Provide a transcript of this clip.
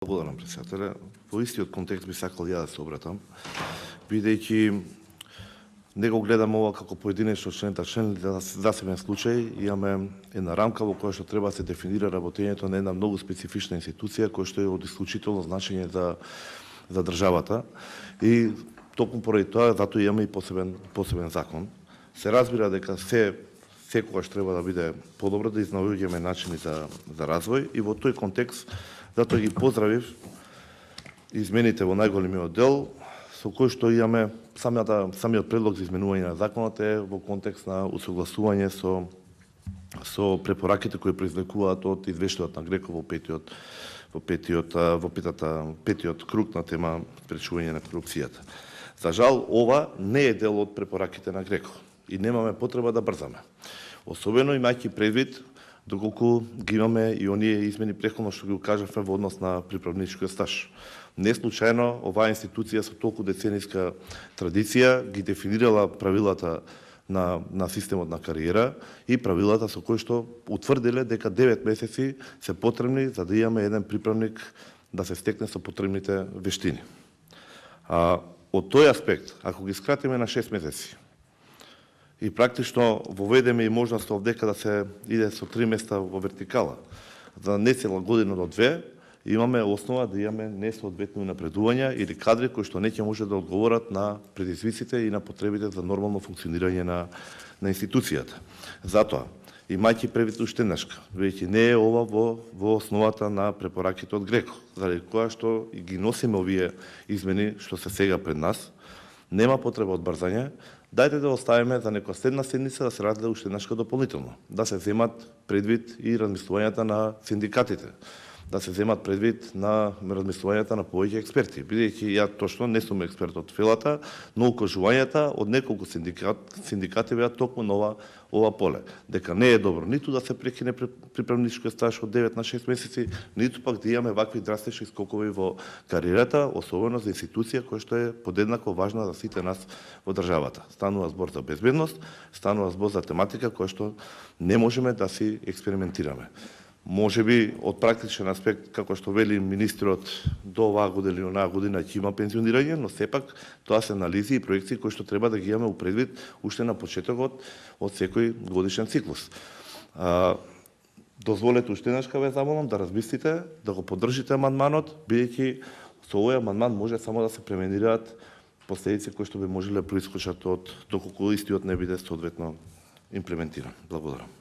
Благодарам, председателе. Во истиот контекст би сакал ја да се обратам, бидејќи не го гледам ова како поединечно член, за засебен случај, имаме една рамка во која што треба да се дефинира работењето на една многу специфична институција која што е од исклучително значење за државата и токму поради тоа затоа имаме и посебен закон. Се разбира дека секогаш треба да биде подобро, да изнаоѓаме начини за развој и во тој контекст затоа ги поздравив измените во најголемиот дел, со кој што имаме самиот предлог за изменување на законот е во контекст на усогласување со препораките кои произлекуваат од извештајот на Греко во петиот круг на тема спречување на корупцијата. За жал, ова не е дел од препораките на Греко и немаме потреба да брзаме. Особено имајќи предвид доколку ги имаме и оние измени претходно што ги кажавме во однос на приправничкиот стаж. Не случајно оваа институција со толку децениска традиција ги дефинирала правилата на системот на кариера и правилата со кои што утврдиле дека 9 месеци се потребни за да имаме еден приправник да се стекне со потребните вештини. Од тој аспект, ако ги скратиме на 6 месеци, и практично воведеме и можност овдека да се иде со 3 места во вертикала, за не цела година до 2, имаме основа да имаме несоодветни напредувања или кадри кои што не ќе може да одговорат на предизвиците и на потребите за нормално функционирање на институцијата. Затоа, имајќи предвид уште еднашка, бидејќи не е ова во основата на препораките од Греко, заради која што ги носиме овие измени што се сега пред нас, нема потреба од брзање. Дајте да оставиме за некоја следна седница да се разгледа уште еднашка дополнително, да се земат предвид и размислувањата на синдикатите, да се земат предвид на размислувањата на повеќе експерти, бидејќи ја точно не сум експерт од филата, но укажувањата од неколку синдикати беа токму на ова поле, дека не е добро ниту да се прекине приправничкиот стаж од 9 на 6 месеци, ниту пак да имаме вакви драстични скокови во кариерата, особено за институција која што е подеднакво важна за сите нас во државата. Станува збор за безбедност, станува збор за тематика која што не можеме да си експериментираме. Може би од практичен аспект, како што вели министрот, до оваа година или онаа година ќе има пензионирање, но сепак тоа се анализи и проекции кои што треба да ги имаме у предвид уште на почетокот од секој годишен циклус. Дозволете уште еднаш ве замолам да размислите, да го поддржите амандманот, бидејќи со овој амандман може само да се преминираат последици кои што би можеле да проискочат од доколку истиот не биде соодветно имплементиран. Благодарам.